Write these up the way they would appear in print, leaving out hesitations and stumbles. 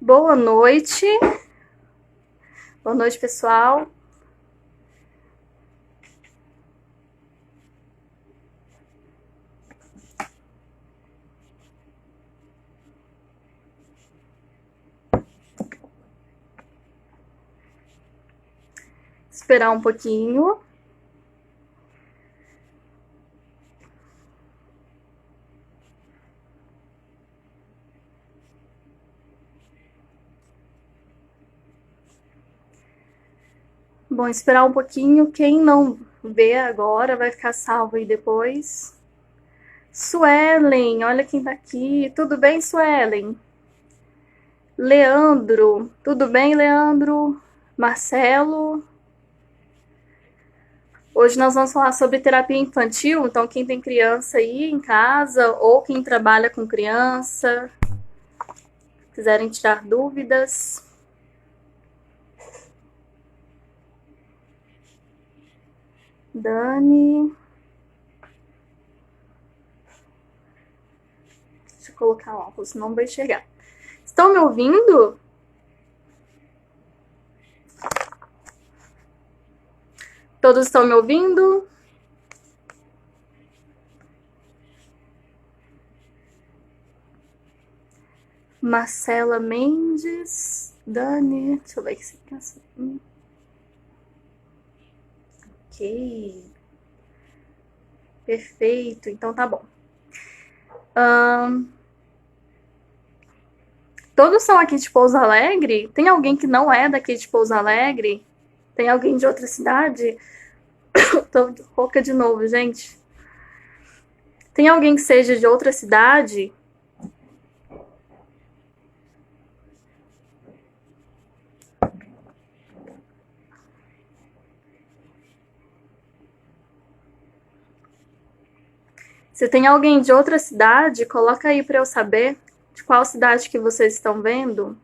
Boa noite. Boa noite, pessoal. Esperar um pouquinho. Bom, esperar um pouquinho. Quem não vê agora vai ficar salvo aí depois. Suelen, olha quem tá aqui. Tudo bem, Suelen? Leandro, tudo bem, Leandro? Marcelo? Hoje nós vamos falar sobre terapia infantil, então quem tem criança aí em casa ou quem trabalha com criança, quiserem tirar dúvidas. Dani. Deixa eu colocar o óculos, senão não vou enxergar. Estão me ouvindo? Todos estão me ouvindo? Marcela Mendes. Dani. Deixa eu ver aqui. Ok. Perfeito, então tá bom. Todos são aqui de Pouso Alegre? Tem alguém que não é daqui de Pouso Alegre? Tem alguém de outra cidade? Tô rouca de novo, gente. Tem alguém que seja de outra cidade? Se tem alguém de outra cidade, coloca aí para eu saber de qual cidade que vocês estão vendo.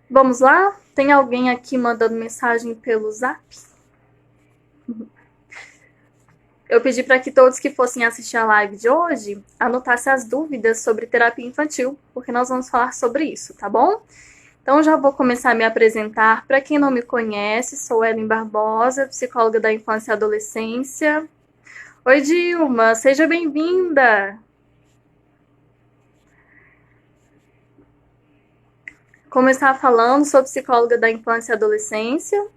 Vamos lá? Tem alguém aqui mandando mensagem pelo Zap? Eu pedi para que todos que fossem assistir a live de hoje anotassem as dúvidas sobre terapia infantil, porque nós vamos falar sobre isso, tá bom? Então já vou começar a me apresentar. Para quem não me conhece, sou Ellen Barbosa, psicóloga da infância e adolescência. Oi, Dilma, seja bem-vinda! Começar falando, sou psicóloga da infância e adolescência.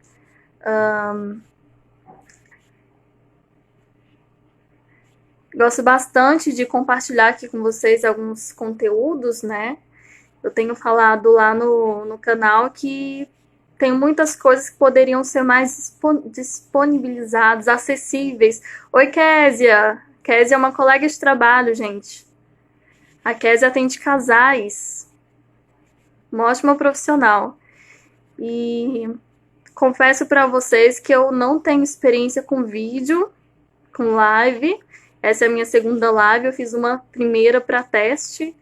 Gosto bastante de compartilhar aqui com vocês alguns conteúdos, né? Eu tenho falado lá no canal que tem muitas coisas que poderiam ser mais disponibilizadas, acessíveis. Oi, Késia! Késia é uma colega de trabalho, gente. A Késia atende casais. Uma ótima profissional. E confesso para vocês que eu não tenho experiência com vídeo, com live. Essa é a minha segunda live, eu fiz uma primeira para teste,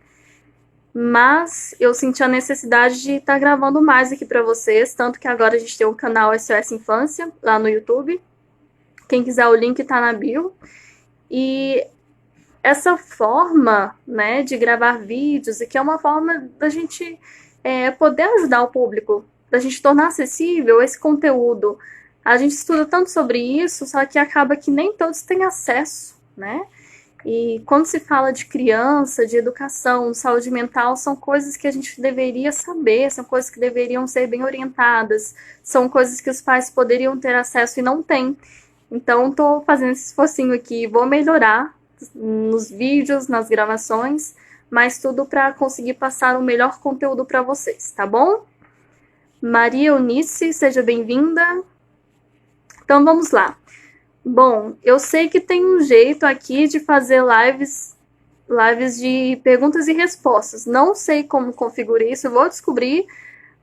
mas eu senti a necessidade de estar gravando mais aqui para vocês, tanto que agora a gente tem o canal SOS Infância lá no YouTube. Quem quiser, o link tá na bio. E essa forma, né, de gravar vídeos, e que é uma forma da gente poder ajudar o público, da gente tornar acessível esse conteúdo. A gente estuda tanto sobre isso, só que acaba que nem todos têm acesso, né? E quando se fala de criança, de educação, saúde mental, são coisas que a gente deveria saber, são coisas que deveriam ser bem orientadas, são coisas que os pais poderiam ter acesso e não têm. Então, estou fazendo esse esforcinho aqui, vou melhorar nos vídeos, nas gravações, mas tudo para conseguir passar o melhor conteúdo para vocês, tá bom? Maria Eunice, seja bem-vinda. Então, vamos lá. Bom, eu sei que tem um jeito aqui de fazer lives de perguntas e respostas. Não sei como configurar isso, vou descobrir,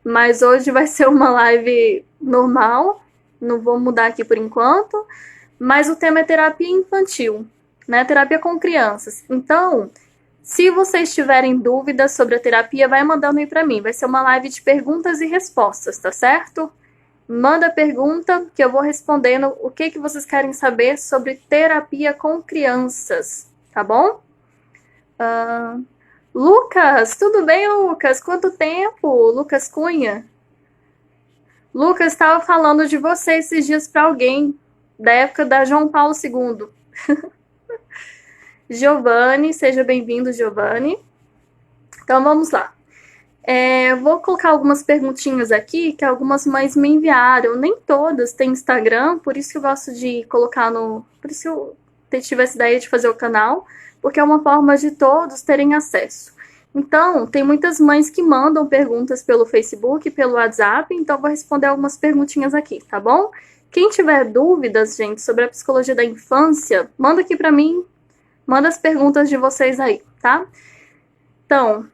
mas hoje vai ser uma live normal, não vou mudar aqui por enquanto, mas o tema é terapia infantil, né? Terapia com crianças. Então, se vocês tiverem dúvidas sobre a terapia, vai mandando aí para mim. Vai ser uma live de perguntas e respostas, tá certo? Manda pergunta que eu vou respondendo o que vocês querem saber sobre terapia com crianças, tá bom? Lucas, tudo bem, Lucas? Quanto tempo? Lucas Cunha. Lucas estava falando de você esses dias para alguém, da época da João Paulo II. Giovanni, seja bem-vindo, Giovanni. Então, vamos lá. Vou colocar algumas perguntinhas aqui que algumas mães me enviaram. Nem todas têm Instagram, por isso que eu gosto de colocar no... Por isso que eu tive essa ideia de fazer o canal, porque é uma forma de todos terem acesso. Então, tem muitas mães que mandam perguntas pelo Facebook, pelo WhatsApp, então vou responder algumas perguntinhas aqui, tá bom? Quem tiver dúvidas, gente, sobre a psicologia da infância, manda aqui pra mim, manda as perguntas de vocês aí, tá? Então,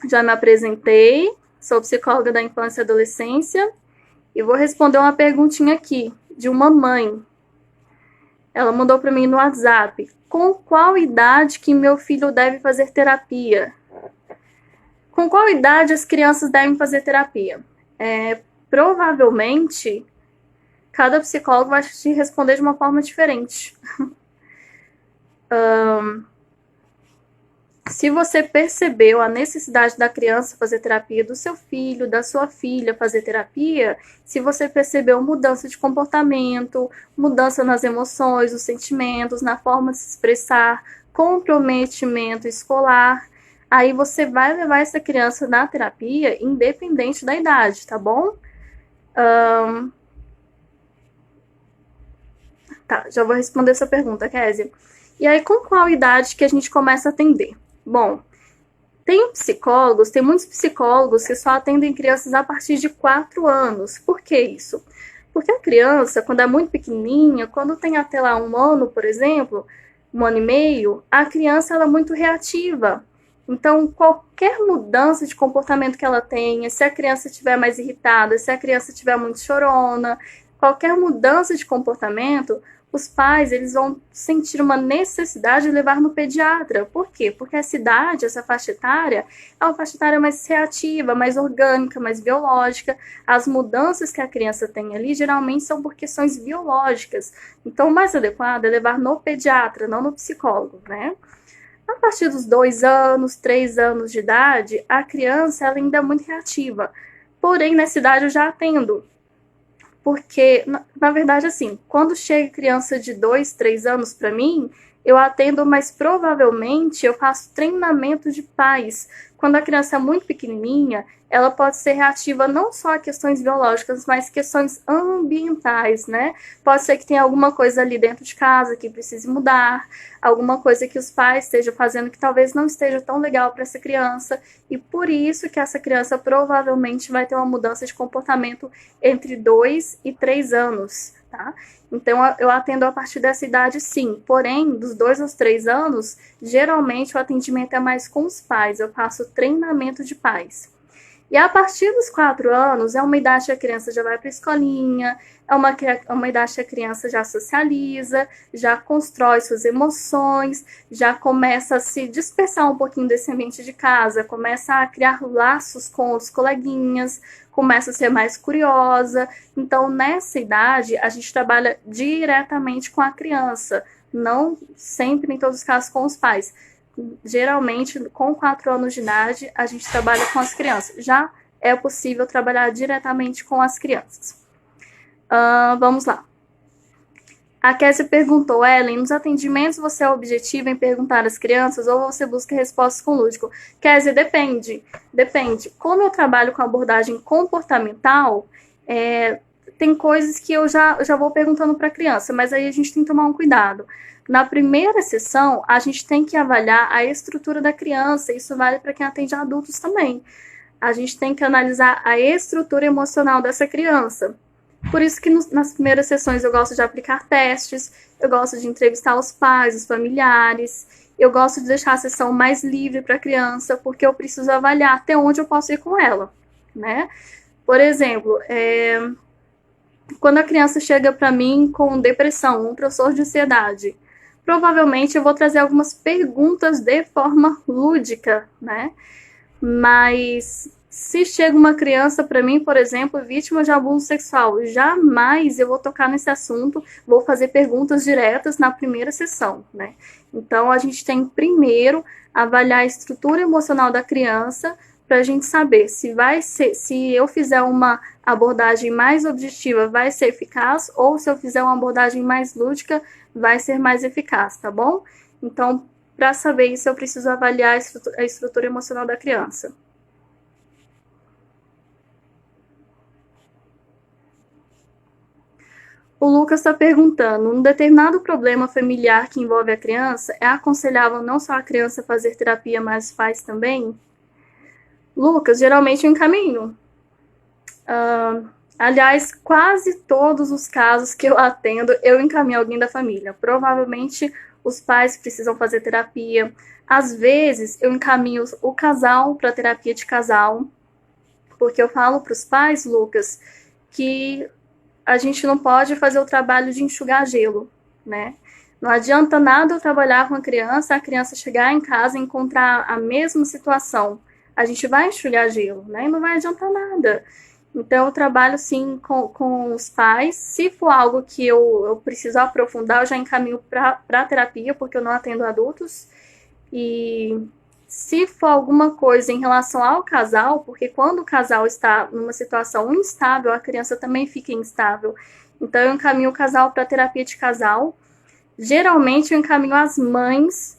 já me apresentei, sou psicóloga da infância e adolescência e vou responder uma perguntinha aqui de uma mãe. Ela mandou para mim no WhatsApp: com qual idade que meu filho deve fazer terapia? Com qual idade as crianças devem fazer terapia? Provavelmente, cada psicólogo vai te responder de uma forma diferente. Se você percebeu a necessidade da criança fazer terapia, do seu filho, da sua filha fazer terapia, se você percebeu mudança de comportamento, mudança nas emoções, nos sentimentos, na forma de se expressar, comprometimento escolar, aí você vai levar essa criança na terapia, independente da idade, tá bom? Tá, já vou responder essa pergunta, Kézia. E aí, com qual idade que a gente começa a atender? Bom, tem muitos psicólogos que só atendem crianças a partir de 4 anos. Por que isso? Porque a criança, quando é muito pequenininha, quando tem até lá 1 ano, por exemplo, 1 ano e meio, a criança ela é muito reativa. Então, qualquer mudança de comportamento que ela tenha, se a criança estiver mais irritada, se a criança estiver muito chorona, qualquer mudança de comportamento, os pais eles vão sentir uma necessidade de levar no pediatra. Por quê? Porque essa idade, essa faixa etária, é uma faixa etária mais reativa, mais orgânica, mais biológica. As mudanças que a criança tem ali, geralmente, são por questões biológicas. Então, o mais adequado é levar no pediatra, não no psicólogo, né? A partir dos 2 anos, 3 anos de idade, a criança ela ainda é muito reativa. Porém, nessa idade eu já atendo. Porque, na verdade, assim, quando chega criança de 2, 3 anos para mim, eu atendo, mas provavelmente eu faço treinamento de pais. Quando a criança é muito pequenininha, ela pode ser reativa não só a questões biológicas, mas questões ambientais, né? Pode ser que tenha alguma coisa ali dentro de casa que precise mudar, alguma coisa que os pais estejam fazendo que talvez não esteja tão legal para essa criança, e por isso que essa criança provavelmente vai ter uma mudança de comportamento entre 2 e 3 anos, tá? Então, eu atendo a partir dessa idade, sim. Porém, dos 2 aos 3 anos, geralmente o atendimento é mais com os pais. Eu faço treinamento de pais. E a partir dos 4 anos, é uma idade que a criança já vai para a escolinha, é uma idade que a criança já socializa, já constrói suas emoções, já começa a se dispersar um pouquinho desse ambiente de casa, começa a criar laços com os coleguinhas, começa a ser mais curiosa. Então, nessa idade, a gente trabalha diretamente com a criança, não sempre, em todos os casos, com os pais. Geralmente, com 4 anos de idade, a gente trabalha com as crianças. Já é possível trabalhar diretamente com as crianças. Vamos lá. A Kessia perguntou: Ellen, nos atendimentos você é objetivo em perguntar às crianças ou você busca respostas com lúdico? Kessia, depende. Como eu trabalho com abordagem comportamental, tem coisas que eu já vou perguntando para a criança, mas aí a gente tem que tomar um cuidado. Na primeira sessão, a gente tem que avaliar a estrutura da criança, isso vale para quem atende adultos também. A gente tem que analisar a estrutura emocional dessa criança. Por isso que nas primeiras sessões eu gosto de aplicar testes, eu gosto de entrevistar os pais, os familiares, eu gosto de deixar a sessão mais livre para a criança, porque eu preciso avaliar até onde eu posso ir com ela, né? Por exemplo, Quando a criança chega para mim com depressão, um transtorno de ansiedade, provavelmente eu vou trazer algumas perguntas de forma lúdica, né? Mas se chega uma criança para mim, por exemplo, vítima de abuso sexual, jamais eu vou tocar nesse assunto, vou fazer perguntas diretas na primeira sessão, né? Então a gente tem primeiro avaliar a estrutura emocional da criança para a gente saber se eu fizer uma abordagem mais objetiva, vai ser eficaz, ou se eu fizer uma abordagem mais lúdica, vai ser mais eficaz, tá bom? Então, para saber isso, eu preciso avaliar a estrutura emocional da criança. O Lucas está perguntando: um determinado problema familiar que envolve a criança, é aconselhável não só a criança fazer terapia, mas os pais também? Lucas, geralmente eu encaminho. Aliás, quase todos os casos que eu atendo, eu encaminho alguém da família. Provavelmente os pais precisam fazer terapia. Às vezes eu encaminho o casal para terapia de casal, porque eu falo para os pais, Lucas, que a gente não pode fazer o trabalho de enxugar gelo, né? Não adianta nada eu trabalhar com a criança chegar em casa e encontrar a mesma situação. A gente vai enxugar gelo, né? E não vai adiantar nada. Então, eu trabalho sim com os pais. Se for algo que eu preciso aprofundar, eu já encaminho para terapia, porque eu não atendo adultos. E se for alguma coisa em relação ao casal, porque quando o casal está numa situação instável, a criança também fica instável. Então, eu encaminho o casal para terapia de casal. Geralmente, eu encaminho as mães,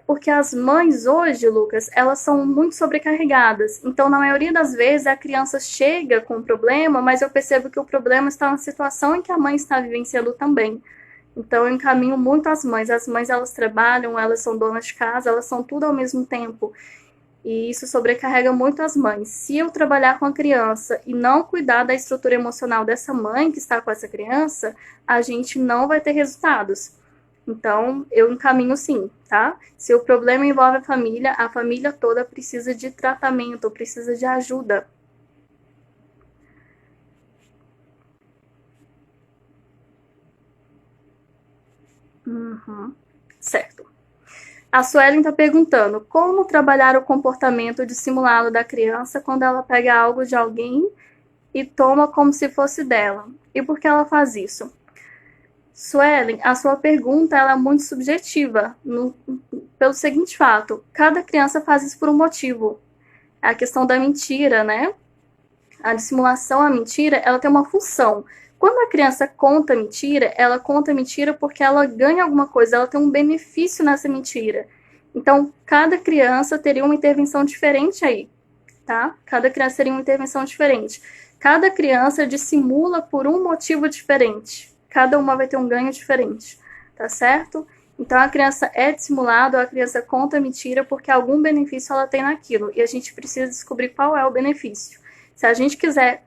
porque as mães hoje, Lucas, elas são muito sobrecarregadas. Então, na maioria das vezes, a criança chega com um problema, mas eu percebo que o problema está na situação em que a mãe está vivenciando também. Então, eu encaminho muito as mães. As mães, elas trabalham, elas são donas de casa, elas são tudo ao mesmo tempo. E isso sobrecarrega muito as mães. Se eu trabalhar com a criança e não cuidar da estrutura emocional dessa mãe que está com essa criança, a gente não vai ter resultados. Então, eu encaminho sim, tá? Se o problema envolve a família toda precisa de tratamento, precisa de ajuda. Certo. A Suelen está perguntando como trabalhar o comportamento dissimulado da criança quando ela pega algo de alguém e toma como se fosse dela. E por que ela faz isso? Suelen, a sua pergunta ela é muito subjetiva, pelo seguinte fato: cada criança faz isso por um motivo. A questão da mentira, né? A dissimulação, a mentira, ela tem uma função. Quando a criança conta mentira, ela conta mentira porque ela ganha alguma coisa, ela tem um benefício nessa mentira. Então, cada criança teria uma intervenção diferente aí, tá? Cada criança teria uma intervenção diferente. Cada criança dissimula por um motivo diferente. Cada uma vai ter um ganho diferente, tá certo? Então, a criança é dissimulada, a criança conta mentira porque algum benefício ela tem naquilo. E a gente precisa descobrir qual é o benefício. Se a gente quiser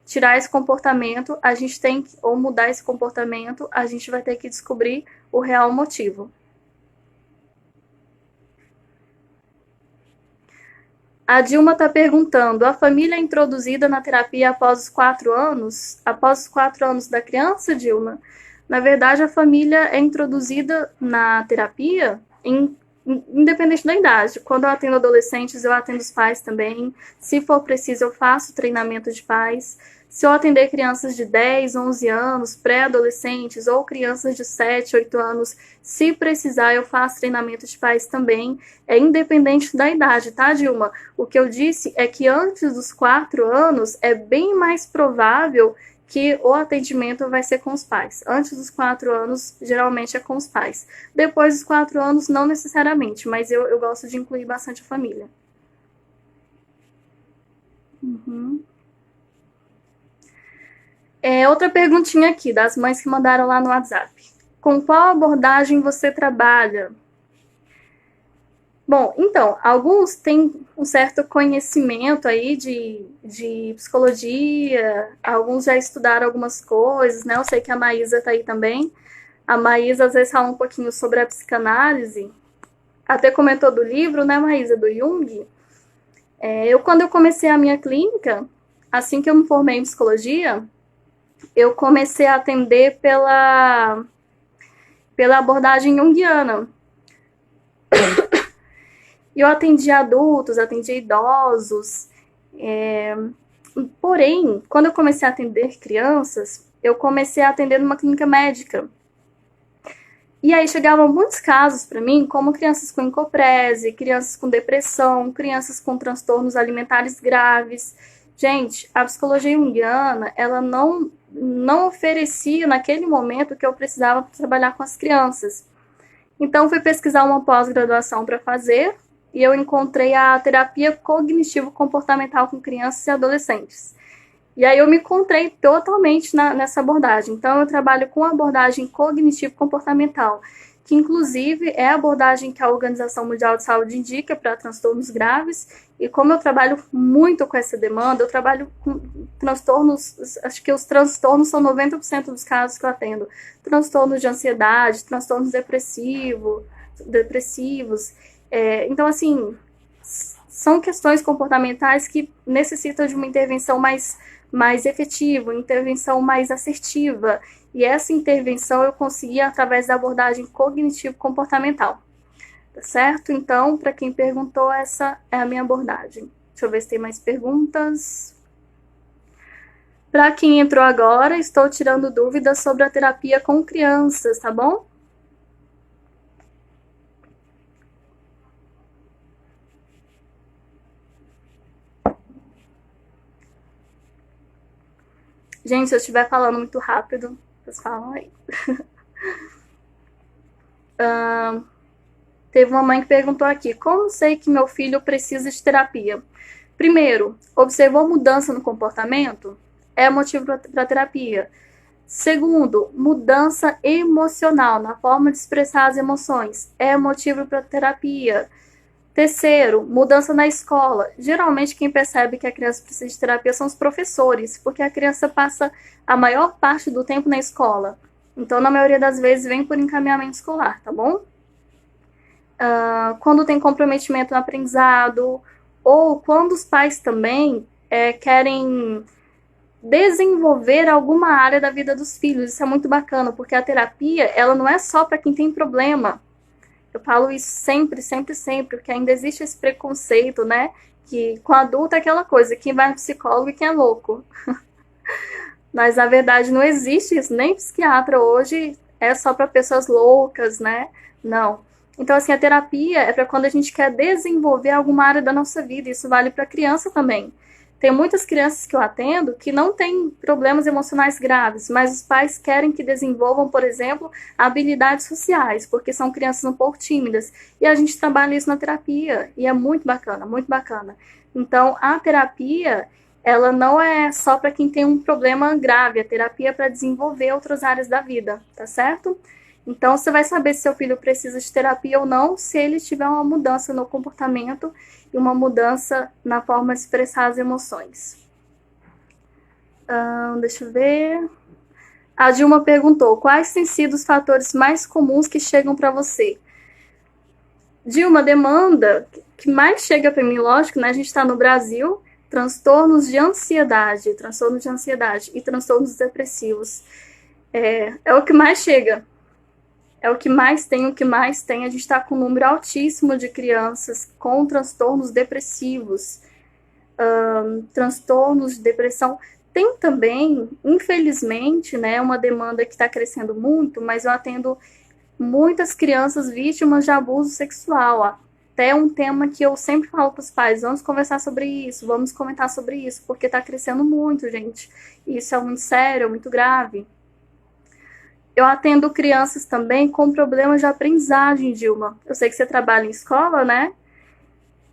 tirar esse comportamento, a gente tem que, ou mudar esse comportamento, a gente vai ter que descobrir o real motivo. A Dilma está perguntando: a família é introduzida na terapia após os 4 anos? Após os 4 anos da criança, Dilma? Na verdade, a família é introduzida na terapia independente da idade. Quando eu atendo adolescentes, eu atendo os pais também. Se for preciso, eu faço treinamento de pais. Se eu atender crianças de 10, 11 anos, pré-adolescentes ou crianças de 7, 8 anos, se precisar, eu faço treinamento de pais também. É independente da idade, tá, Dilma? O que eu disse é que antes dos 4 anos é bem mais provável que o atendimento vai ser com os pais. Antes dos 4 anos, geralmente é com os pais. Depois dos 4 anos, não necessariamente, mas eu gosto de incluir bastante a família. Outra perguntinha aqui, das mães que mandaram lá no WhatsApp. Com qual abordagem você trabalha? Bom, então, alguns têm um certo conhecimento aí de psicologia, alguns já estudaram algumas coisas, né? Eu sei que a Maísa tá aí também. A Maísa às vezes fala um pouquinho sobre a psicanálise. Até comentou do livro, né, Maísa, do Jung. Quando eu comecei a minha clínica, assim que eu me formei em psicologia, eu comecei a atender pela abordagem junguiana. E eu atendi adultos, atendi idosos. Porém, quando eu comecei a atender crianças, eu comecei a atender numa clínica médica. E aí chegavam muitos casos para mim, como crianças com encoprese, crianças com depressão, crianças com transtornos alimentares graves. Gente, a psicologia junguiana, ela não oferecia naquele momento o que eu precisava para trabalhar com as crianças. Então, fui pesquisar uma pós-graduação para fazer e eu encontrei a terapia cognitivo-comportamental com crianças e adolescentes. E aí eu me encontrei totalmente nessa abordagem. Então, eu trabalho com a abordagem cognitivo-comportamental, que inclusive é a abordagem que a Organização Mundial de Saúde indica para transtornos graves. E como eu trabalho muito com essa demanda, eu trabalho com transtornos, acho que os transtornos são 90% dos casos que eu atendo. Transtornos de ansiedade, transtornos depressivos. Então, assim, são questões comportamentais que necessitam de uma intervenção mais efetiva, intervenção mais assertiva. E essa intervenção eu consegui através da abordagem cognitivo-comportamental. Tá certo? Então, para quem perguntou, essa é a minha abordagem. Deixa eu ver se tem mais perguntas. Para quem entrou agora, estou tirando dúvidas sobre a terapia com crianças, tá bom? Gente, se eu estiver falando muito rápido, vocês falam aí. Teve uma mãe que perguntou aqui, como sei que meu filho precisa de terapia? Primeiro, observou mudança no comportamento? É motivo para terapia. Segundo, mudança emocional na forma de expressar as emoções. É motivo para terapia. Terceiro, mudança na escola. Geralmente quem percebe que a criança precisa de terapia são os professores, porque a criança passa a maior parte do tempo na escola. Então, na maioria das vezes, vem por encaminhamento escolar, tá bom? Quando tem comprometimento no aprendizado, ou quando os pais também querem desenvolver alguma área da vida dos filhos. Isso é muito bacana, porque a terapia, ela não é só para quem tem problema. Eu falo isso sempre, sempre, sempre, porque ainda existe esse preconceito, né? Que com adulto é aquela coisa, quem vai no psicólogo e quem é louco. Mas, na verdade, não existe isso. Nem psiquiatra hoje é só para pessoas loucas, né? Não. Então, assim, a terapia é para quando a gente quer desenvolver alguma área da nossa vida. Isso vale para criança também. Tem muitas crianças que eu atendo que não têm problemas emocionais graves, mas os pais querem que desenvolvam, por exemplo, habilidades sociais, porque são crianças um pouco tímidas. E a gente trabalha isso na terapia, e é muito bacana, muito bacana. Então, a terapia, ela não é só para quem tem um problema grave, a terapia é para desenvolver outras áreas da vida, tá certo? Então, você vai saber se seu filho precisa de terapia ou não, se ele tiver uma mudança no comportamento e uma mudança na forma de expressar as emoções. Deixa eu ver. A Dilma perguntou, quais têm sido os fatores mais comuns que chegam para você? Dilma, demanda que mais chega para mim, lógico, né? A gente está no Brasil, transtornos de ansiedade e transtornos depressivos. É o que mais chega. É o que mais tem. A gente está com um número altíssimo de crianças com transtornos depressivos, transtornos de depressão. Tem também, infelizmente, né, uma demanda que está crescendo muito, mas eu atendo muitas crianças vítimas de abuso sexual. Até um tema que eu sempre falo para os pais, vamos conversar sobre isso, vamos comentar sobre isso, porque está crescendo muito, gente. E isso é muito sério, é muito grave. Eu atendo crianças também com problemas de aprendizagem, Dilma. Eu sei que você trabalha em escola, né?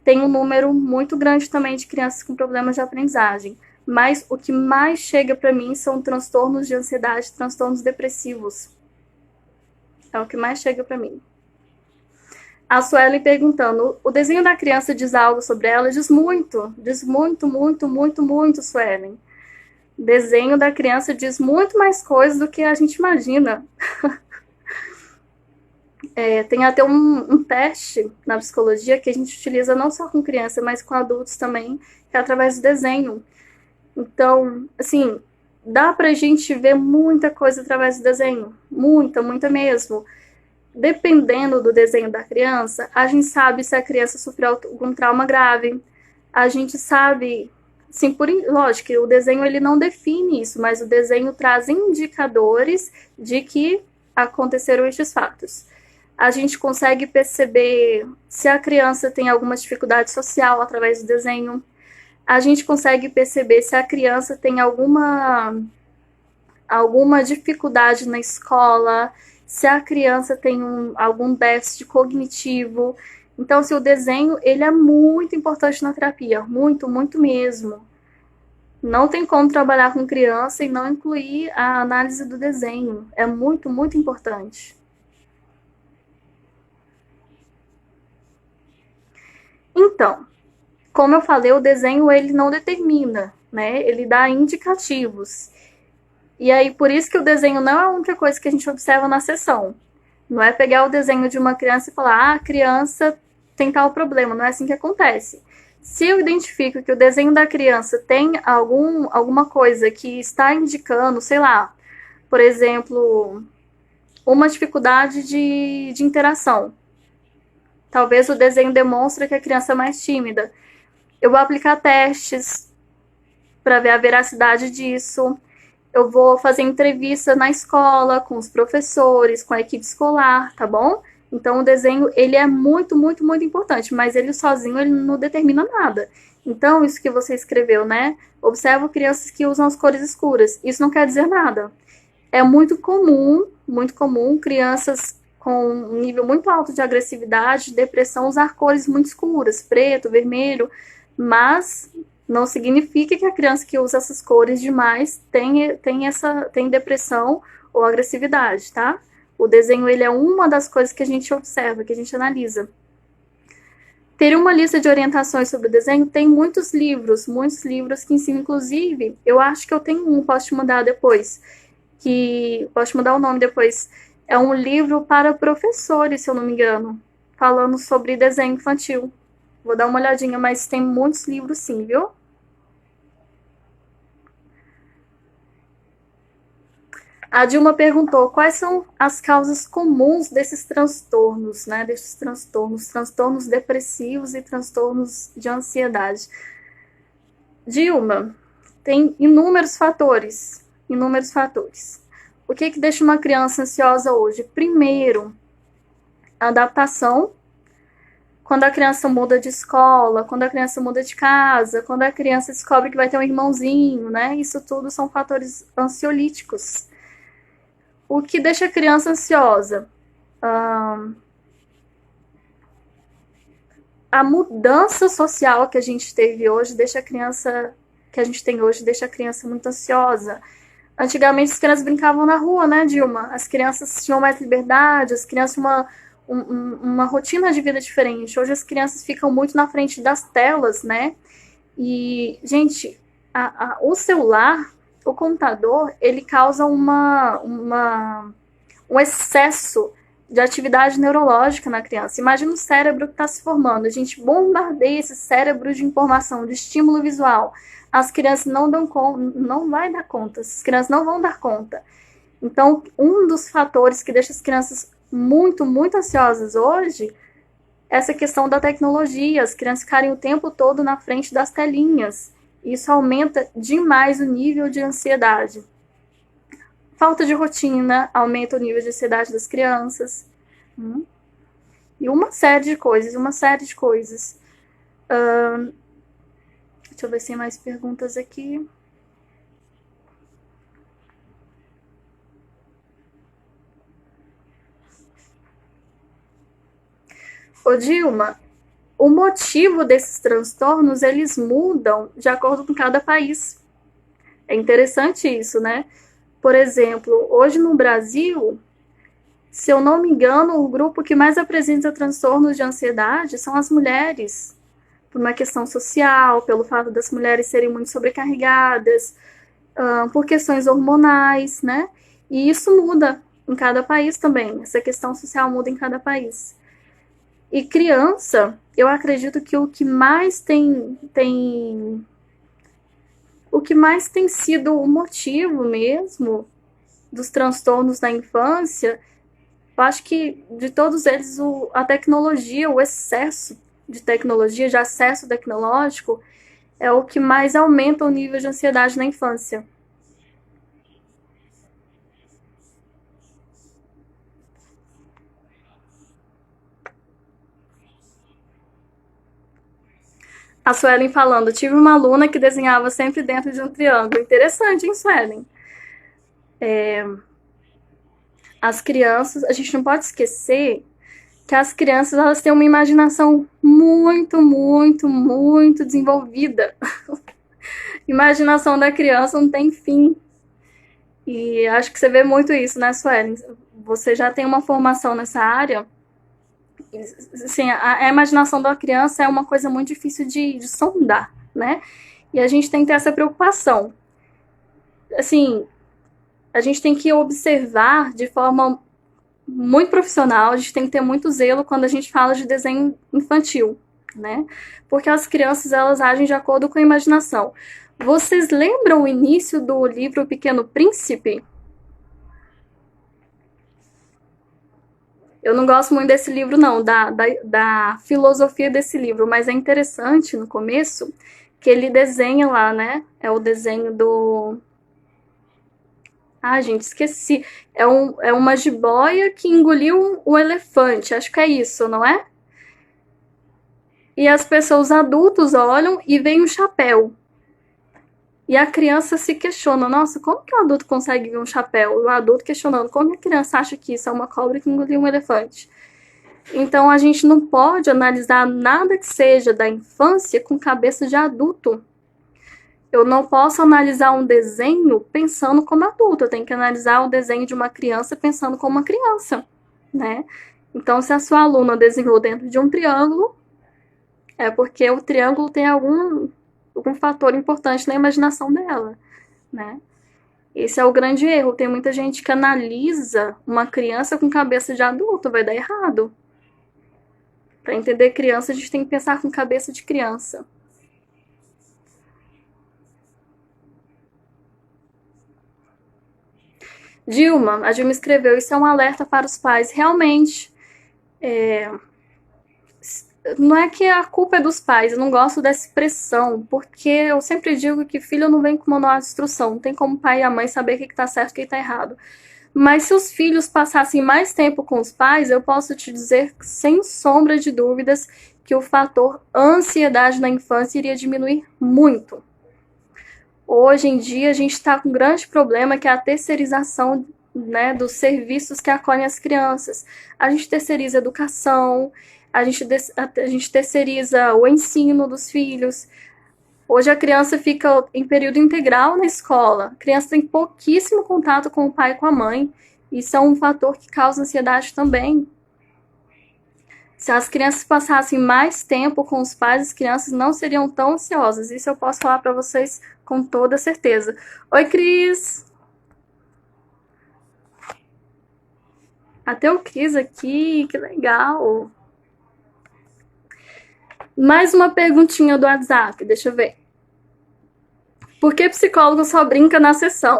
Tem um número muito grande também de crianças com problemas de aprendizagem. Mas o que mais chega para mim são transtornos de ansiedade, transtornos depressivos. É o que mais chega para mim. A Sueli perguntando, o desenho da criança diz algo sobre ela? Diz muito, Sueli. O desenho da criança diz muito mais coisas do que a gente imagina. Tem até um teste na psicologia que a gente utiliza não só com criança, mas com adultos também, que é através do desenho. Então, assim, dá pra gente ver muita coisa através do desenho. Muita, muita mesmo. Dependendo do desenho da criança, a gente sabe se a criança sofreu algum trauma grave. A gente sabe, sim, lógico, que o desenho ele não define isso, mas o desenho traz indicadores de que aconteceram estes fatos. A gente consegue perceber se a criança tem alguma dificuldade social através do desenho. A gente consegue perceber se a criança tem alguma dificuldade na escola, se a criança tem algum déficit cognitivo. Então, o desenho ele é muito importante na terapia, muito, muito mesmo. Não tem como trabalhar com criança e não incluir a análise do desenho. É muito, muito importante. Então, como eu falei, o desenho ele não determina, né? Ele dá indicativos. E aí, por isso que o desenho não é a única coisa que a gente observa na sessão. Não é pegar o desenho de uma criança e falar, ah, a criança tem tal problema. Não é assim que acontece. Se eu identifico que o desenho da criança tem alguma coisa que está indicando, sei lá, por exemplo, uma dificuldade de interação. Talvez o desenho demonstre que a criança é mais tímida. Eu vou aplicar testes para ver a veracidade disso. Eu vou fazer entrevista na escola, com os professores, com a equipe escolar, tá bom? Então, o desenho, ele é muito, muito, muito importante, mas ele sozinho, ele não determina nada. Então, isso que você escreveu, né? Observo crianças que usam as cores escuras. Isso não quer dizer nada. É muito comum, crianças com um nível muito alto de agressividade, depressão, usar cores muito escuras, preto, vermelho, mas não significa que a criança que usa essas cores demais tem depressão ou agressividade, tá? O desenho ele é uma das coisas que a gente observa, que a gente analisa. Ter uma lista de orientações sobre o desenho, tem muitos livros que ensinam, inclusive, eu acho que eu tenho posso te mandar depois, posso te mandar o nome depois, é um livro para professores, se eu não me engano, falando sobre desenho infantil. Vou dar uma olhadinha, mas tem muitos livros sim, viu? A Dilma perguntou quais são as causas comuns desses transtornos, né? Transtornos depressivos e transtornos de ansiedade. Dilma, tem inúmeros fatores. Inúmeros fatores. O que deixa uma criança ansiosa hoje? Primeiro, a adaptação. Quando a criança muda de escola, quando a criança muda de casa, quando a criança descobre que vai ter um irmãozinho, né? Isso tudo são fatores ansiolíticos. O que deixa a criança ansiosa? A mudança social que a gente teve hoje deixa a criança muito ansiosa. Antigamente as crianças brincavam na rua, né, Dilma? As crianças tinham mais liberdade, as crianças uma rotina de vida diferente. Hoje as crianças ficam muito na frente das telas, né? E, gente, o celular, o computador, ele causa um excesso de atividade neurológica na criança. Imagina o cérebro que está se formando. A gente bombardeia esse cérebro de informação, de estímulo visual. As crianças não vai dar conta. As crianças não vão dar conta. Então, um dos fatores que deixa as crianças muito, muito ansiosas hoje é essa questão da tecnologia. As crianças ficarem o tempo todo na frente das telinhas. Isso aumenta demais o nível de ansiedade. Falta de rotina aumenta o nível de ansiedade das crianças. E uma série de coisas. Deixa eu ver se tem mais perguntas aqui. Ô Dilma, o motivo desses transtornos, eles mudam de acordo com cada país. É interessante isso, né? Por exemplo, hoje no Brasil, se eu não me engano, o grupo que mais apresenta transtornos de ansiedade são as mulheres, por uma questão social, pelo fato das mulheres serem muito sobrecarregadas, por questões hormonais, né? E isso muda em cada país também. Essa questão social muda em cada país. E criança, eu acredito que o que mais tem o que mais tem sido o motivo mesmo dos transtornos na infância, eu acho que de todos eles a tecnologia, o excesso de tecnologia, de acesso tecnológico, é o que mais aumenta o nível de ansiedade na infância. A Suelen falando, tive uma aluna que desenhava sempre dentro de um triângulo. Interessante, hein, Suelen? As crianças, a gente não pode esquecer que as crianças, elas têm uma imaginação muito, muito, muito desenvolvida. Imaginação da criança não tem fim. E acho que você vê muito isso, né, Suelen? Você já tem uma formação nessa área. Assim, a imaginação da criança é uma coisa muito difícil de sondar, né? E a gente tem que ter essa preocupação. Assim, a gente tem que observar de forma muito profissional, a gente tem que ter muito zelo quando a gente fala de desenho infantil, né? Porque as crianças, elas agem de acordo com a imaginação. Vocês lembram o início do livro O Pequeno Príncipe? Eu não gosto muito desse livro, não, da filosofia desse livro, mas é interessante no começo que ele desenha lá, né? É o desenho do. Ah, gente, esqueci. É uma jiboia que engoliu o elefante. Acho que é isso, não é? E as pessoas adultos olham e veem um chapéu. E a criança se questiona, nossa, como que o adulto consegue ver um chapéu? E o adulto questionando, como a criança acha que isso é uma cobra que engoliu um elefante? Então a gente não pode analisar nada que seja da infância com cabeça de adulto. Eu não posso analisar um desenho pensando como adulto, eu tenho que analisar o desenho de uma criança pensando como uma criança, né? Então, se a sua aluna desenhou dentro de um triângulo, é porque o triângulo tem algum fator importante na imaginação dela, né? Esse é o grande erro. Tem muita gente que analisa uma criança com cabeça de adulto, vai dar errado. Para entender criança, a gente tem que pensar com cabeça de criança. Dilma, a Dilma escreveu, isso é um alerta para os pais. Realmente, não é que a culpa é dos pais, eu não gosto dessa expressão, porque eu sempre digo que filho não vem com manual de instrução, não tem como o pai e a mãe saber o que está certo e o que está errado. Mas se os filhos passassem mais tempo com os pais, eu posso te dizer, sem sombra de dúvidas, que o fator ansiedade na infância iria diminuir muito. Hoje em dia, a gente está com um grande problema, que é a terceirização, né, dos serviços que acolhem as crianças. A gente terceiriza a educação, a gente terceiriza o ensino dos filhos. Hoje a criança fica em período integral na escola. A criança tem pouquíssimo contato com o pai e com a mãe. Isso é um fator que causa ansiedade também. Se as crianças passassem mais tempo com os pais, as crianças não seriam tão ansiosas. Isso eu posso falar para vocês com toda certeza. Oi, Cris! Até o Cris aqui, que legal! Mais uma perguntinha do WhatsApp, deixa eu ver. Por que psicólogo só brinca na sessão?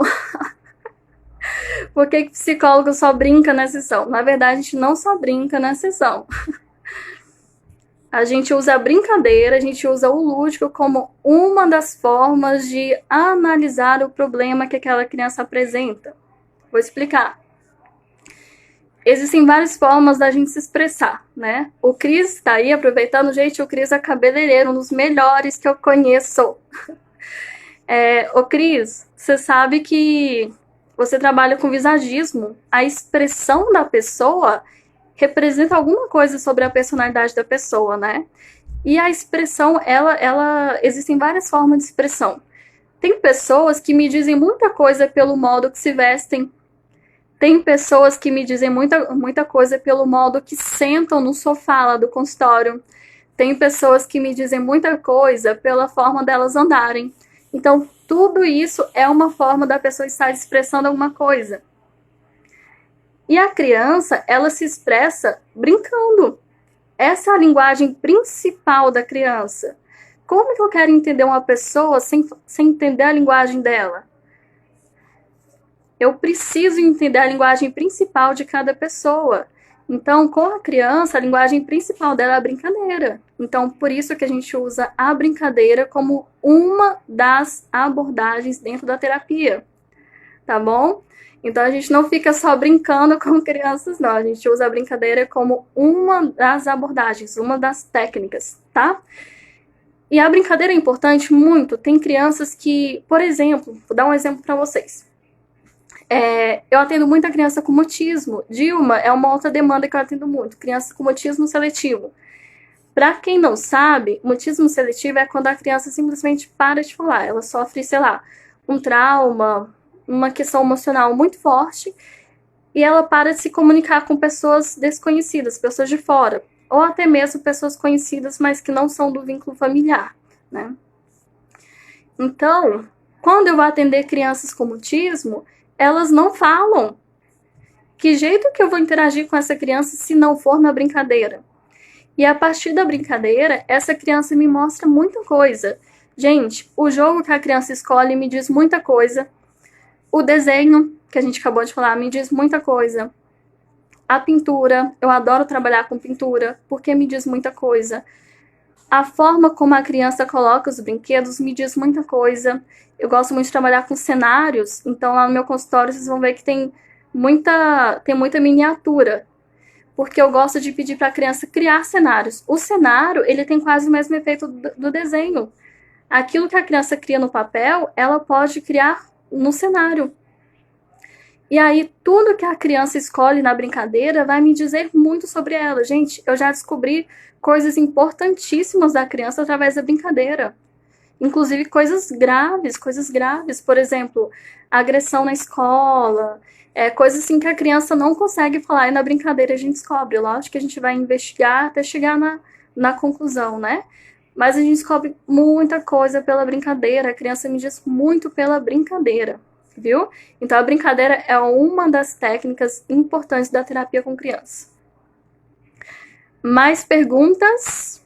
Por que psicólogo só brinca na sessão? Na verdade, a gente não só brinca na sessão. A gente usa a brincadeira, a gente usa o lúdico como uma das formas de analisar o problema que aquela criança apresenta. Vou explicar. Existem várias formas da gente se expressar, né? O Cris está aí aproveitando, gente, o Cris é cabeleireiro, um dos melhores que eu conheço. Ô Cris, você sabe que você trabalha com visagismo. A expressão da pessoa representa alguma coisa sobre a personalidade da pessoa, né? E a expressão, existem várias formas de expressão. Tem pessoas que me dizem muita coisa pelo modo que se vestem. Tem pessoas que me dizem muita coisa pelo modo que sentam no sofá lá do consultório. Tem pessoas que me dizem muita coisa pela forma delas andarem. Então, tudo isso é uma forma da pessoa estar expressando alguma coisa. E a criança, ela se expressa brincando. Essa é a linguagem principal da criança. Como que eu quero entender uma pessoa sem entender a linguagem dela? Eu preciso entender a linguagem principal de cada pessoa. Então, com a criança, a linguagem principal dela é a brincadeira. Então, por isso que a gente usa a brincadeira como uma das abordagens dentro da terapia, tá bom? Então, a gente não fica só brincando com crianças, não. A gente usa a brincadeira como uma das abordagens, uma das técnicas, tá? E a brincadeira é importante muito. Tem crianças que, por exemplo, vou dar um exemplo para vocês. Eu atendo muita criança com mutismo. Dilma é uma outra demanda que eu atendo muito. Criança com mutismo seletivo. Para quem não sabe, mutismo seletivo é quando a criança simplesmente para de falar. Ela sofre, sei lá, um trauma, uma questão emocional muito forte e ela para de se comunicar com pessoas desconhecidas, pessoas de fora, ou até mesmo pessoas conhecidas, mas que não são do vínculo familiar, né? Então, quando eu vou atender crianças com mutismo, elas não falam. Que jeito que eu vou interagir com essa criança se não for na brincadeira? E a partir da brincadeira, essa criança me mostra muita coisa. Gente, o jogo que a criança escolhe me diz muita coisa. O desenho, que a gente acabou de falar, me diz muita coisa. A pintura, eu adoro trabalhar com pintura, porque me diz muita coisa. A forma como a criança coloca os brinquedos me diz muita coisa. Eu gosto muito de trabalhar com cenários, então lá no meu consultório vocês vão ver que tem muita miniatura, porque eu gosto de pedir para a criança criar cenários. O cenário, ele tem quase o mesmo efeito do desenho. Aquilo que a criança cria no papel, ela pode criar no cenário. E aí, tudo que a criança escolhe na brincadeira vai me dizer muito sobre ela. Gente, eu já descobri coisas importantíssimas da criança através da brincadeira. Inclusive coisas graves. Por exemplo, agressão na escola, coisas assim que a criança não consegue falar e na brincadeira a gente descobre. Lógico que a gente vai investigar até chegar na conclusão, né? Mas a gente descobre muita coisa pela brincadeira. A criança me diz muito pela brincadeira, viu? Então a brincadeira é uma das técnicas importantes da terapia com criança. Mais perguntas?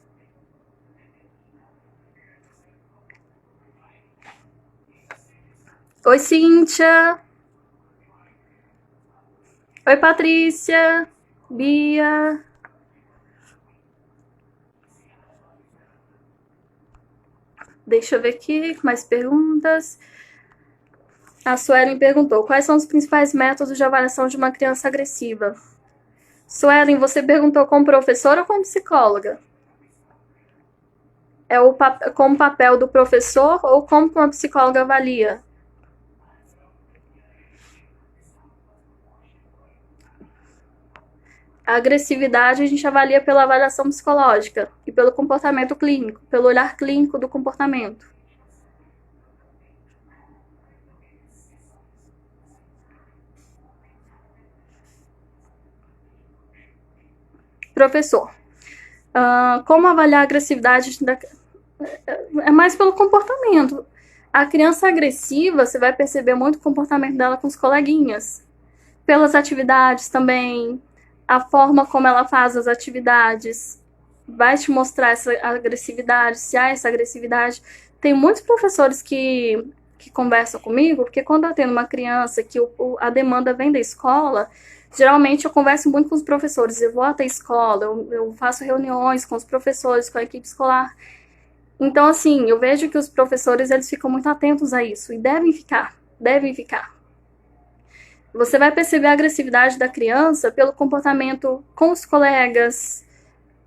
Oi, Cíntia. Oi, Patrícia. Bia. Deixa eu ver aqui, mais perguntas. A Suelen perguntou, quais são os principais métodos de avaliação de uma criança agressiva? Suelen, você perguntou como professora ou como psicóloga? Como papel do professor ou como uma psicóloga avalia? A agressividade a gente avalia pela avaliação psicológica e pelo comportamento clínico, pelo olhar clínico do comportamento. Professor, como avaliar a agressividade? É mais pelo comportamento. A criança agressiva, você vai perceber muito o comportamento dela com os coleguinhas. Pelas atividades também, a forma como ela faz as atividades vai te mostrar essa agressividade, se há essa agressividade. Tem muitos professores que conversam comigo, porque quando eu tenho uma criança que a demanda vem da escola, geralmente eu converso muito com os professores, eu vou até a escola, eu faço reuniões com os professores, com a equipe escolar. Então, assim, eu vejo que os professores, eles ficam muito atentos a isso, e devem ficar. Você vai perceber a agressividade da criança pelo comportamento com os colegas,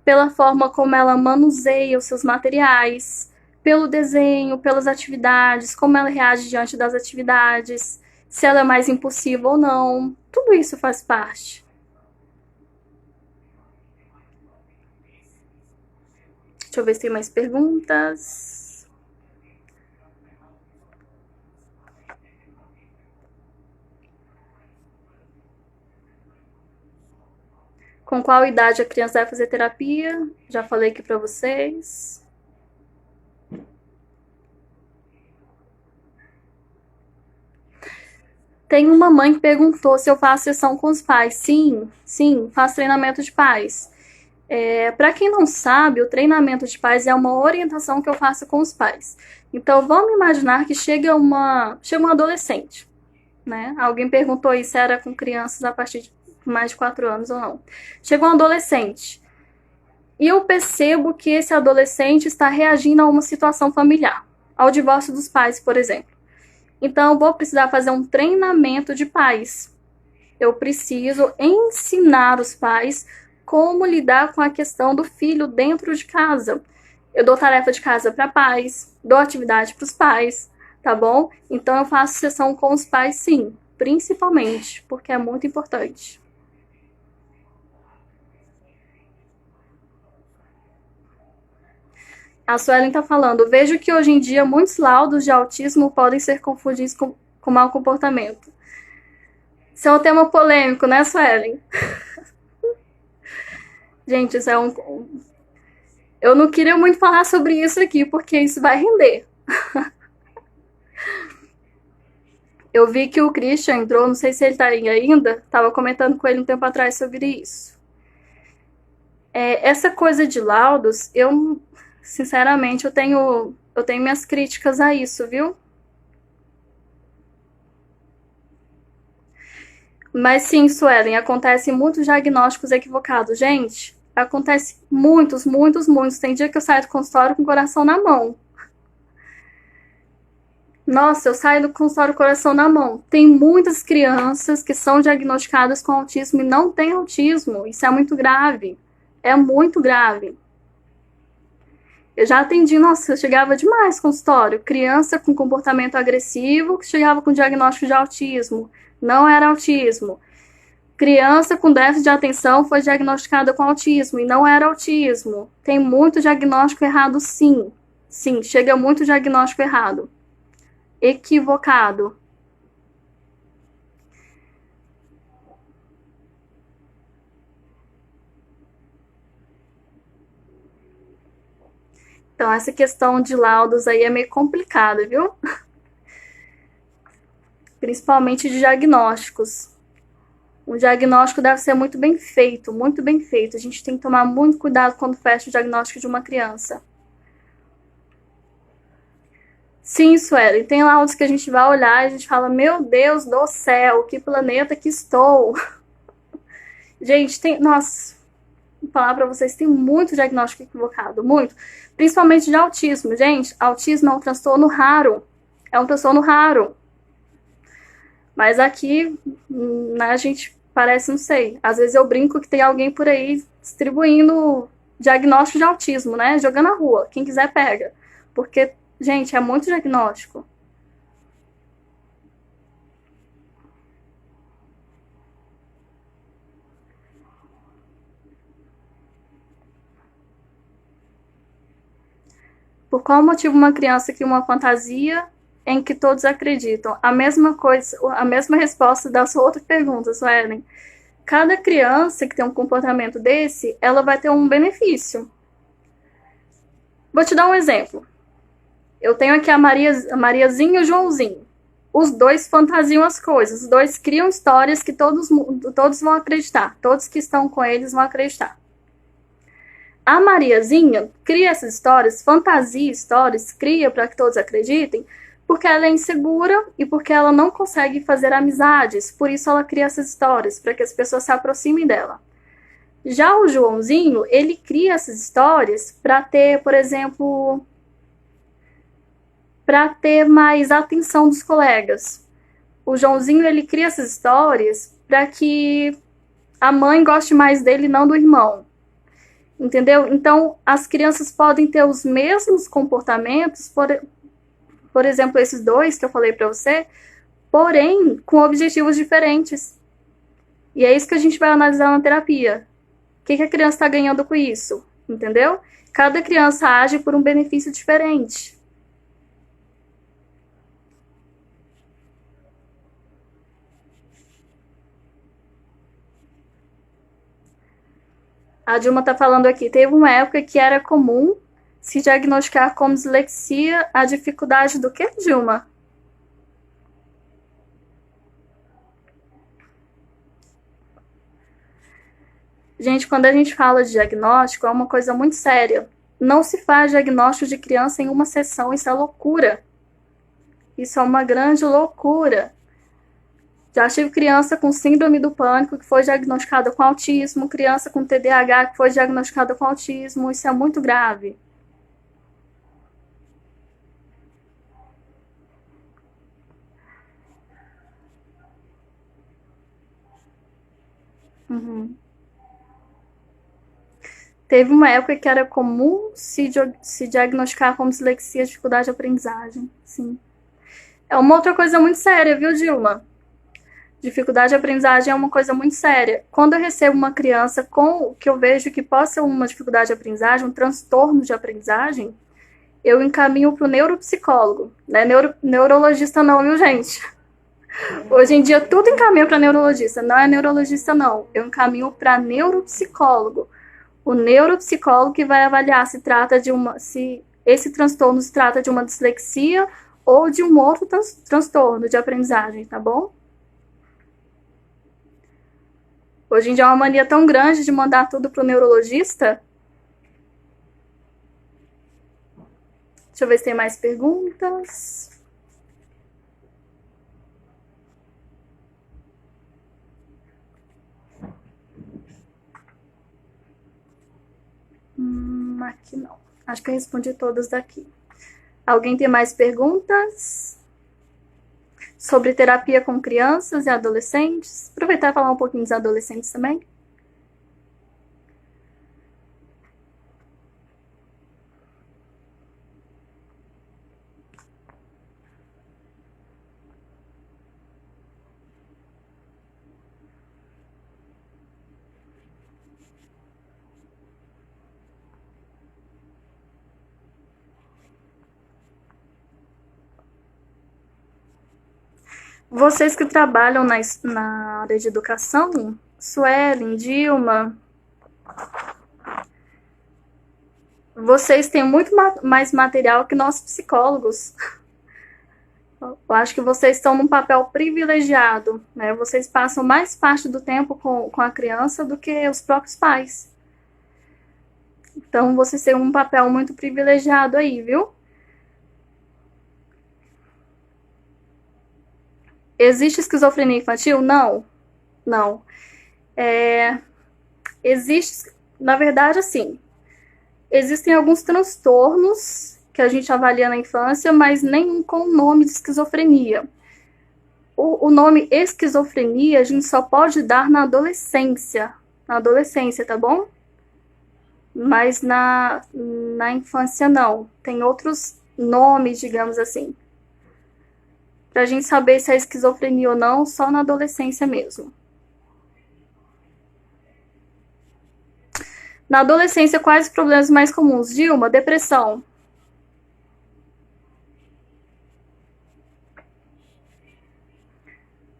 pela forma como ela manuseia os seus materiais, pelo desenho, pelas atividades, como ela reage diante das atividades, se ela é mais impulsiva ou não. Tudo isso faz parte. Deixa eu ver se tem mais perguntas. Com qual idade a criança vai fazer terapia? Já falei aqui para vocês. Tem uma mãe que perguntou se eu faço sessão com os pais. Sim, faço treinamento de pais. Para quem não sabe, o treinamento de pais é uma orientação que eu faço com os pais. Então, vamos imaginar que chega um adolescente, né? Alguém perguntou aí se era com crianças a partir de mais de 4 anos ou não. Chega um adolescente e eu percebo que esse adolescente está reagindo a uma situação familiar, ao divórcio dos pais, por exemplo. Então, eu vou precisar fazer um treinamento de pais. Eu preciso ensinar os pais como lidar com a questão do filho dentro de casa. Eu dou tarefa de casa para pais, dou atividade para os pais, tá bom? Então eu faço sessão com os pais, sim, principalmente, porque é muito importante. A Suelen está falando, vejo que hoje em dia muitos laudos de autismo podem ser confundidos com mau comportamento. Isso é um tema polêmico, né, Suelen? Gente, isso é um. Eu não queria muito falar sobre isso aqui, porque isso vai render. Eu vi que o Christian entrou, não sei se ele tá aí ainda, tava comentando com ele um tempo atrás sobre isso. Essa coisa de laudos, sinceramente, eu tenho minhas críticas a isso, viu? Mas sim, Suelen, acontece muitos diagnósticos equivocados. Gente, acontece muitos, muitos, muitos. Tem dia que eu saio do consultório com o coração na mão. Nossa, eu saio do consultório com o coração na mão. Tem muitas crianças que são diagnosticadas com autismo e não têm autismo. Isso é muito grave. É muito grave. Eu já atendi, nossa, eu chegava demais no consultório. Criança com comportamento agressivo que chegava com diagnóstico de autismo. Não era autismo. Criança com déficit de atenção foi diagnosticada com autismo e não era autismo. Tem muito diagnóstico errado, sim. Sim, chega muito diagnóstico errado. Equivocado. Então, essa questão de laudos aí é meio complicada, viu? Principalmente de diagnósticos. O diagnóstico deve ser muito bem feito, muito bem feito. A gente tem que tomar muito cuidado quando fecha o diagnóstico de uma criança. Sim, Sueli, tem laudos que a gente vai olhar e a gente fala, meu Deus do céu, que planeta que estou. Gente, nossa, vou falar pra vocês, tem muito diagnóstico equivocado, muito. Principalmente de autismo. Gente, autismo é um transtorno raro. É um transtorno raro. Mas aqui, né, a gente parece, não sei. Às vezes eu brinco que tem alguém por aí distribuindo diagnóstico de autismo, né? Jogando na rua. Quem quiser pega. Porque, gente, é muito diagnóstico. Por qual motivo uma criança cria uma fantasia em que todos acreditam? A mesma coisa, a mesma resposta da sua outra pergunta, Suelen. Cada criança que tem um comportamento desse, ela vai ter um benefício. Vou te dar um exemplo. Eu tenho aqui a Mariazinha e o Joãozinho. Os dois fantasiam as coisas, os dois criam histórias que todos vão acreditar. Todos que estão com eles vão acreditar. A Mariazinha cria essas histórias, fantasia histórias, cria para que todos acreditem, porque ela é insegura e porque ela não consegue fazer amizades. Por isso ela cria essas histórias, para que as pessoas se aproximem dela. Já o Joãozinho, ele cria essas histórias para ter, por exemplo, para ter mais atenção dos colegas. O Joãozinho, ele cria essas histórias para que a mãe goste mais dele, não do irmão. Entendeu? Então, as crianças podem ter os mesmos comportamentos, por exemplo, esses dois que eu falei para você, porém com objetivos diferentes. E é isso que a gente vai analisar na terapia. O que a criança está ganhando com isso? Entendeu? Cada criança age por um benefício diferente. A Dilma está falando aqui, teve uma época que era comum se diagnosticar como dislexia a dificuldade do que, Dilma? Gente, quando a gente fala de diagnóstico, é uma coisa muito séria. Não se faz diagnóstico de criança em uma sessão, isso é loucura. Isso é uma grande loucura. Já tive criança com síndrome do pânico que foi diagnosticada com autismo, criança com TDAH que foi diagnosticada com autismo, isso é muito grave. Uhum. Teve uma época que era comum se diagnosticar como dislexia, dificuldade de aprendizagem. Sim. É uma outra coisa muito séria, viu, Dilma? Dificuldade de aprendizagem é uma coisa muito séria. Quando eu recebo uma criança com que eu vejo que possa ser uma dificuldade de aprendizagem, um transtorno de aprendizagem, eu encaminho para o neuropsicólogo. Não é neurologista não, viu, gente? Hoje em dia tudo encaminha para neurologista. Não é neurologista não. Eu encaminho para neuropsicólogo. O neuropsicólogo que vai avaliar se esse transtorno se trata de uma dislexia ou de um outro transtorno de aprendizagem, tá bom? Hoje em dia é uma mania tão grande de mandar tudo pro neurologista. Deixa eu ver se tem mais perguntas. Aqui não. Acho que eu respondi todas daqui. Alguém tem mais perguntas? Sobre terapia com crianças e adolescentes? Aproveitar e falar um pouquinho dos adolescentes também. Vocês que trabalham na área de educação, Suelen, Dilma, vocês têm muito mais material que nós psicólogos. Eu acho que vocês estão num papel privilegiado, né? Vocês passam mais parte do tempo com a criança do que os próprios pais. Então, vocês têm um papel muito privilegiado aí, viu? Existe esquizofrenia infantil? Não. Não. Existe, na verdade, assim, existem alguns transtornos que a gente avalia na infância, mas nenhum com o nome de esquizofrenia. O nome esquizofrenia a gente só pode dar na adolescência. Na adolescência, tá bom? Mas na infância não. Tem outros nomes, digamos assim. Pra gente saber se é esquizofrenia ou não, só na adolescência mesmo. Na adolescência, quais os problemas mais comuns? Dilma, depressão.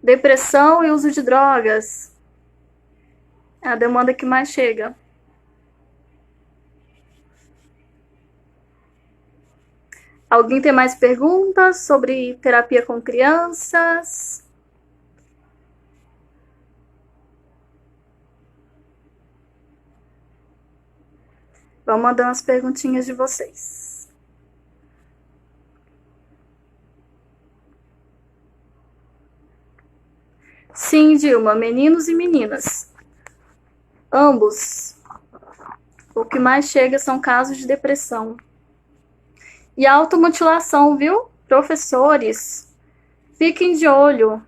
Depressão e uso de drogas. É a demanda que mais chega. Alguém tem mais perguntas sobre terapia com crianças? Vão mandando as perguntinhas de vocês. Sim, Dilma, meninos e meninas. Ambos. O que mais chega são casos de depressão. E automutilação, viu? Professores, fiquem de olho.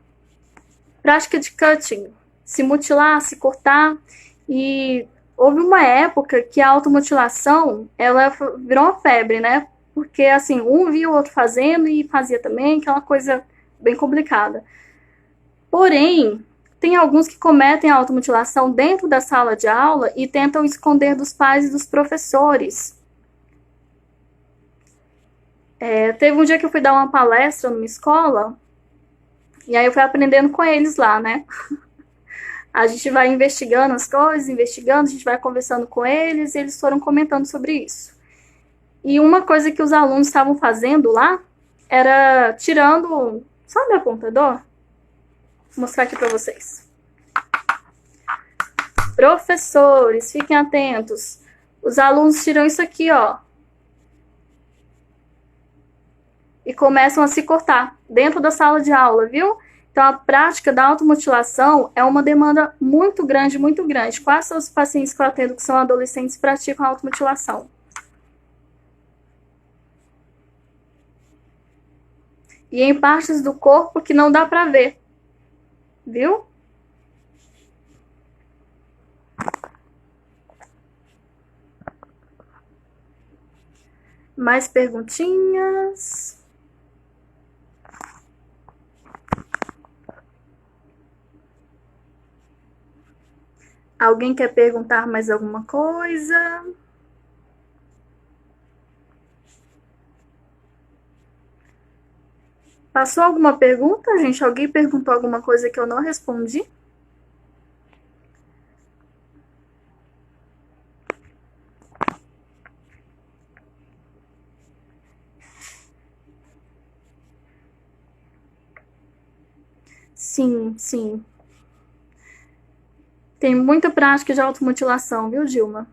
Prática de cutting. Se mutilar, se cortar. E houve uma época que a automutilação, ela virou uma febre, né? Porque, assim, um via o outro fazendo e fazia também, aquela coisa bem complicada. Porém, tem alguns que cometem a automutilação dentro da sala de aula e tentam esconder dos pais e dos professores. Teve um dia que eu fui dar uma palestra numa escola, e aí eu fui aprendendo com eles lá, né? A gente vai investigando as coisas, investigando, a gente vai conversando com eles, e eles foram comentando sobre isso. E uma coisa que os alunos estavam fazendo lá era tirando, sabe, apontador? Vou mostrar aqui para vocês. Professores, fiquem atentos. Os alunos tiram isso aqui, ó, e começam a se cortar dentro da sala de aula, viu? Então, a prática da automutilação é uma demanda muito grande, muito grande. Quais são os pacientes que eu atendo que são adolescentes praticam automutilação? E em partes do corpo que não dá pra ver, viu? Mais perguntinhas? Alguém quer perguntar mais alguma coisa? Passou alguma pergunta, gente? Alguém perguntou alguma coisa que eu não respondi? Sim, sim. Tem muita prática de automutilação, viu, Dilma?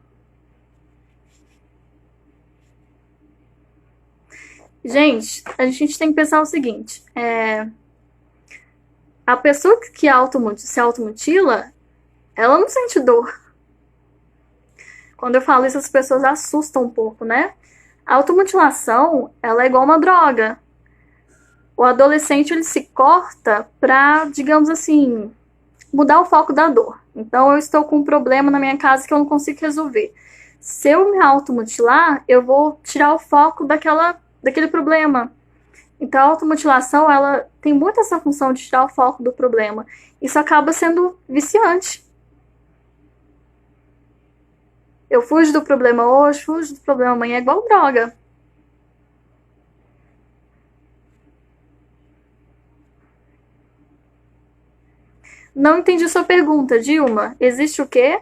Gente, a gente tem que pensar o seguinte: a pessoa que se automutila, ela não sente dor. Quando eu falo isso, as pessoas assustam um pouco, né? A automutilação, ela é igual uma droga. O adolescente, ele se corta pra, digamos assim, mudar o foco da dor. Então, eu estou com um problema na minha casa que eu não consigo resolver. Se eu me automutilar, eu vou tirar o foco daquele problema. Então, a automutilação, ela tem muito essa função de tirar o foco do problema. Isso acaba sendo viciante. Eu fujo do problema hoje, fujo do problema amanhã, é igual droga. Não entendi sua pergunta, Dilma. Existe o quê?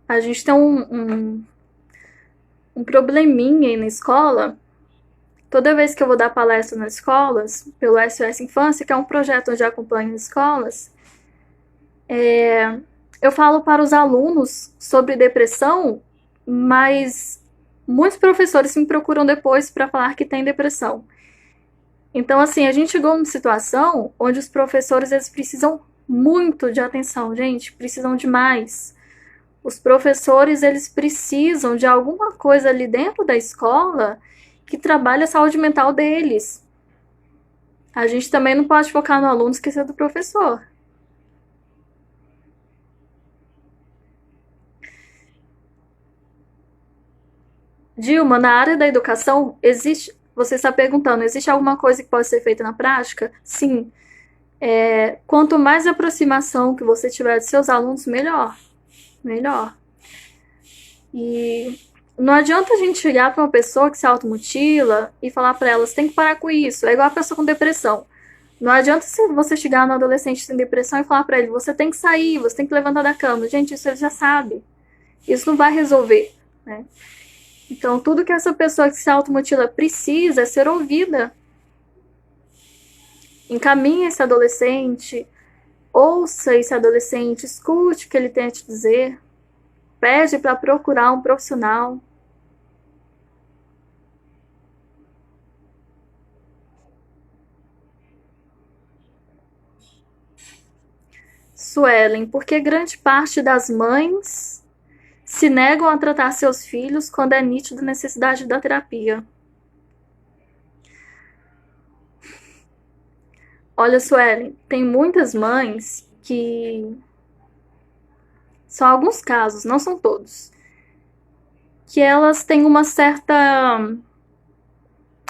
A gente tem um probleminha aí na escola. Toda vez que eu vou dar palestra nas escolas, pelo SOS Infância, que é um projeto onde eu acompanho escolas, eu falo para os alunos sobre depressão, mas muitos professores me procuram depois para falar que tem depressão. Então, assim, a gente chegou numa situação onde os professores eles precisam muito de atenção, gente, precisam demais. Os professores eles precisam de alguma coisa ali dentro da escola que trabalhe a saúde mental deles. A gente também não pode focar no aluno e esquecer do professor. Dilma, na área da educação, existe. Você está perguntando, existe alguma coisa que pode ser feita na prática? Sim. Quanto mais aproximação que você tiver de seus alunos, melhor. Melhor. E não adianta a gente chegar para uma pessoa que se automutila e falar para ela, você tem que parar com isso. É igual a pessoa com depressão. Não adianta você chegar no adolescente sem depressão e falar para ele, você tem que sair, você tem que levantar da cama. Gente, isso ele já sabe. Isso não vai resolver, né? Então, tudo que essa pessoa que se automutila precisa é ser ouvida. Encaminhe esse adolescente, ouça esse adolescente, escute o que ele tem a te dizer, pede para procurar um profissional. Suelen, porque grande parte das mães se negam a tratar seus filhos quando é nítida a necessidade da terapia. Olha, Suelen, tem muitas mães que. São alguns casos, não são todos. Que elas têm uma certa.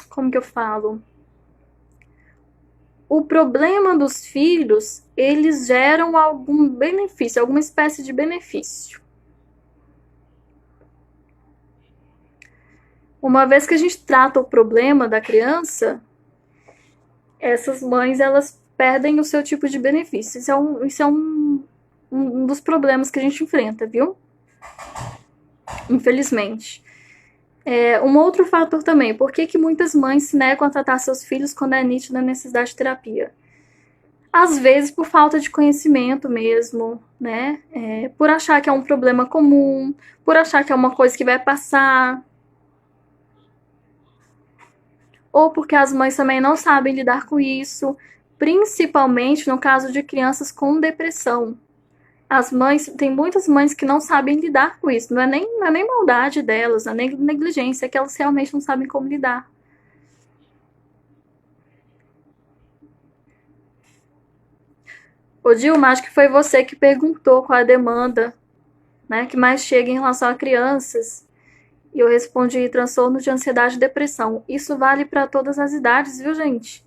Como que eu falo? O problema dos filhos, eles geram algum benefício, alguma espécie de benefício. Uma vez que a gente trata o problema da criança, essas mães elas perdem o seu tipo de benefício. Isso é um um dos problemas que a gente enfrenta, viu? Infelizmente. Um outro fator também, por que muitas mães se negam a tratar seus filhos quando é nítida a necessidade de terapia? Às vezes por falta de conhecimento mesmo, né? Por achar que é um problema comum, por achar que é uma coisa que vai passar. Ou porque as mães também não sabem lidar com isso, principalmente no caso de crianças com depressão. Tem muitas mães que não sabem lidar com isso. Não é nem maldade delas, não é nem negligência, é que elas realmente não sabem como lidar. Ô Dilma, acho que foi você que perguntou qual a demanda, né, que mais chega em relação a crianças. E eu respondi transtorno de ansiedade e depressão. Isso vale para todas as idades, viu, gente?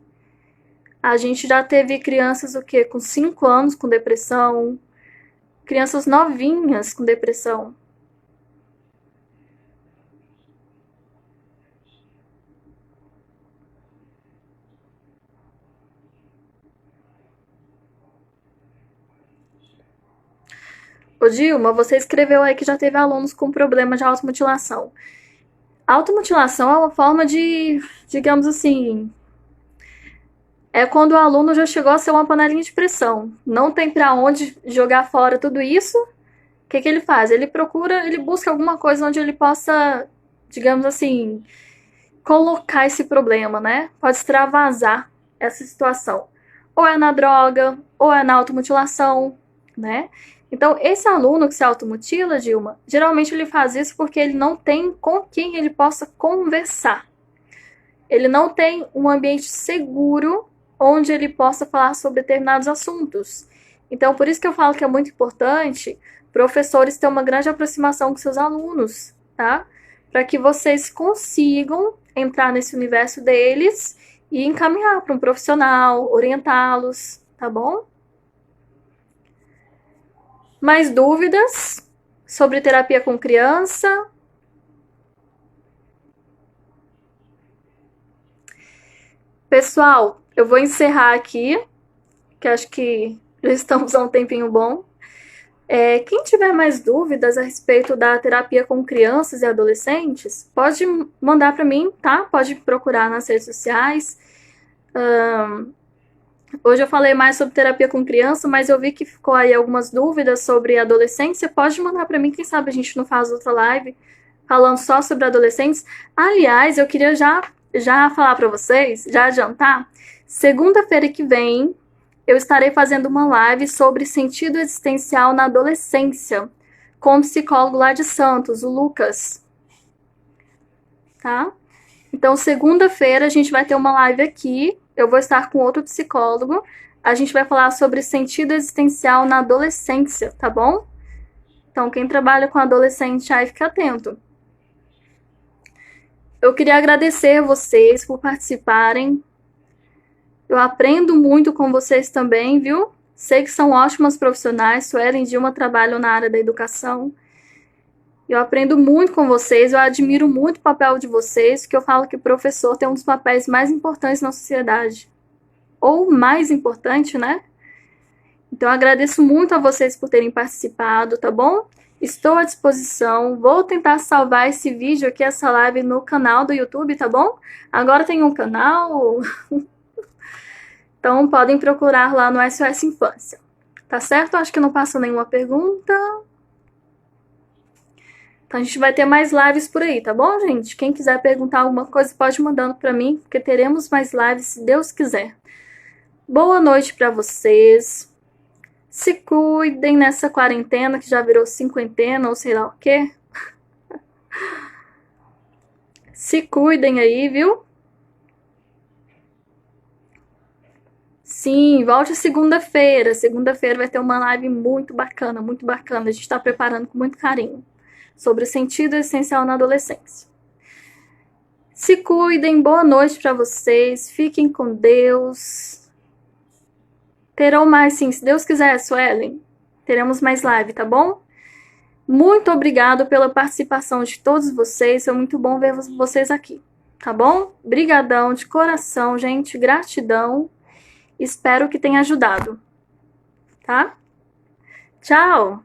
A gente já teve crianças o quê? Com 5 anos com depressão, crianças novinhas com depressão. Ô Dilma, você escreveu aí que já teve alunos com problema de automutilação. Automutilação é uma forma de, digamos assim, é quando o aluno já chegou a ser uma panelinha de pressão. Não tem para onde jogar fora tudo isso. O que ele faz? Ele busca alguma coisa onde ele possa, digamos assim, colocar esse problema, né? Pode extravasar essa situação. Ou é na droga, ou é na automutilação, né? Então, esse aluno que se automutila, Dilma, geralmente ele faz isso porque ele não tem com quem ele possa conversar. Ele não tem um ambiente seguro onde ele possa falar sobre determinados assuntos. Então, por isso que eu falo que é muito importante professores terem uma grande aproximação com seus alunos, tá? Para que vocês consigam entrar nesse universo deles e encaminhar para um profissional, orientá-los, tá bom? Mais dúvidas sobre terapia com criança? Pessoal, eu vou encerrar aqui, que acho que já estamos há um tempinho bom. Quem tiver mais dúvidas a respeito da terapia com crianças e adolescentes, pode mandar para mim, tá? Pode procurar nas redes sociais. Hoje eu falei mais sobre terapia com criança, mas eu vi que ficou aí algumas dúvidas sobre adolescência. Pode mandar para mim, quem sabe a gente não faz outra live falando só sobre adolescentes. Aliás, eu queria já falar para vocês, já adiantar, segunda-feira que vem eu estarei fazendo uma live sobre sentido existencial na adolescência, com o psicólogo lá de Santos, o Lucas, tá? Então, segunda-feira a gente vai ter uma live aqui, eu vou estar com outro psicólogo, a gente vai falar sobre sentido existencial na adolescência, tá bom? Então, quem trabalha com adolescente aí, fica atento. Eu queria agradecer a vocês por participarem. Eu aprendo muito com vocês também, viu? Sei que são ótimas profissionais. Suelen e Dilma trabalham na área da educação. Eu aprendo muito com vocês. Eu admiro muito o papel de vocês, que eu falo que o professor tem um dos papéis mais importantes na sociedade. Ou mais importante, né? Então, eu agradeço muito a vocês por terem participado, tá bom? Estou à disposição. Vou tentar salvar esse vídeo aqui, essa live, no canal do YouTube, tá bom? Agora tem um canal... Então, podem procurar lá no SOS Infância. Tá certo? Acho que não passou nenhuma pergunta. Então, a gente vai ter mais lives por aí, tá bom, gente? Quem quiser perguntar alguma coisa, pode ir mandando pra mim, porque teremos mais lives, se Deus quiser. Boa noite pra vocês. Se cuidem nessa quarentena, que já virou cinquentena, ou sei lá o quê. Se cuidem aí, viu? Sim, volte segunda-feira. Segunda-feira vai ter uma live muito bacana, muito bacana. A gente está preparando com muito carinho sobre o sentido essencial na adolescência. Se cuidem, boa noite para vocês. Fiquem com Deus. Terão mais, sim, se Deus quiser, Suelen. Teremos mais live, tá bom? Muito obrigado pela participação de todos vocês. Foi muito bom ver vocês aqui, tá bom? Brigadão de coração, gente. Gratidão. Espero que tenha ajudado, tá? Tchau!